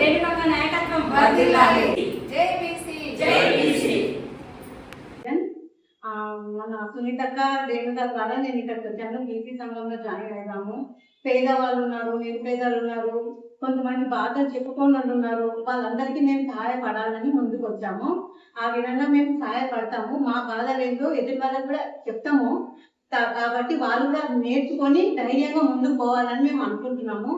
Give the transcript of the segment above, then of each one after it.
రేణుకమ్మ నాయకత్వం వర్ధిల్లాలి. జై బీసీ, జై బీసీ. మన సునీతక్క రేణుక ద్వారా నేను ఇక్కడికి వచ్చాను. బీసీ సంఘంలో జాయిన్ అయ్యాము. పేదవాళ్ళు ఉన్నారు, నిరుపేదలు ఉన్నారు, కొంతమంది బాధలు చెప్పుకోని ఉన్నారు. వాళ్ళందరికీ మేము సహాయపడాలని ముందుకు వచ్చాము. ఆ విధంగా మేము సహాయపడతాము. మా బాధలు ఏంటో ఎదుటి వాళ్ళకి కూడా చెప్తాము. కాబట్టి వాళ్ళు కూడా నేర్చుకొని ధైర్యంగా ముందుకు పోవాలని మేము అనుకుంటున్నాము.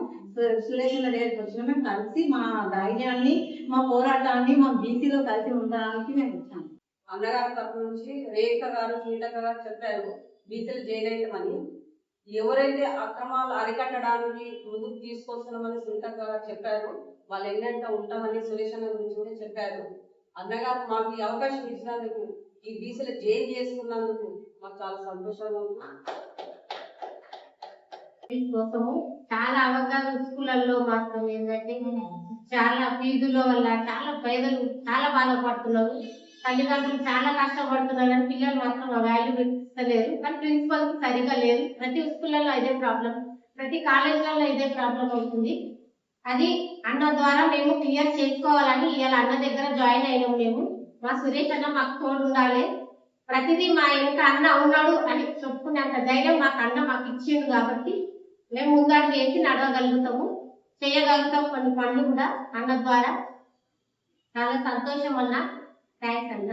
సురేష్ దగ్గరికి వచ్చిన మేము కలిసి మా ధైర్యాన్ని, మా పోరాటాన్ని మా బీసీలో కలిసి ఉండడానికి మేము వచ్చాము. అన్నగారి తరఫు నుంచి రేఖ గారు, సునీతక్క గారు చెప్పారు బీసీలు జైలయ్యమని. ఎవరైతే అక్రమాలు అరికట్టడానికి ముందుకు తీసుకొస్తున్నామని సునీతక్క గారు చెప్పారు. వాళ్ళు ఎన్నంట ఉంటామని సురేష్ అన్న గురించి కూడా చెప్పారు. అన్నగారు మాకు ఈ అవకాశం ఇచ్చినందుకు, ఈ బీసీలు జైలు చేసుకున్నందుకు మాకు చాలా సంతోషంగా ఉంది. కోసము చాలా అవగాహన స్కూళ్ళల్లో మాత్రం ఏంటంటే చాలా ఫీజుల వల్ల చాలా పేదలు చాలా బాధపడుతున్నారు. తల్లిదండ్రులు చాలా కష్టపడుతున్నారు అని పిల్లలు మాత్రం వాల్యూ పెట్టలేరు. కానీ ప్రిన్సిపల్స్ సరిగా లేరు. ప్రతి స్కూళ్ళలో ఇదే ప్రాబ్లం, ప్రతి కాలేజీలలో ఇదే ప్రాబ్లం అవుతుంది. అది అన్న ద్వారా మేము క్లియర్ చేసుకోవాలని ఇవాళ అన్న దగ్గర జాయిన్ అయినాము. మేము మా సురేష్ అన్న మాకు తోడు ఉండాలి, ప్రతిదీ మా వెనుక అన్న ఉన్నాడు అని చెప్పుకునేంత ధైర్యం మాకు అన్న మాకు ఇచ్చిండు. కాబట్టి మేము ముందడుగు వేసి నడవగలుగుతాము, చేయగలుగుతాం కొన్ని పనులు కూడా అన్న ద్వారా. చాలా సంతోషం అన్న. థ్యాంక్స్ అన్న.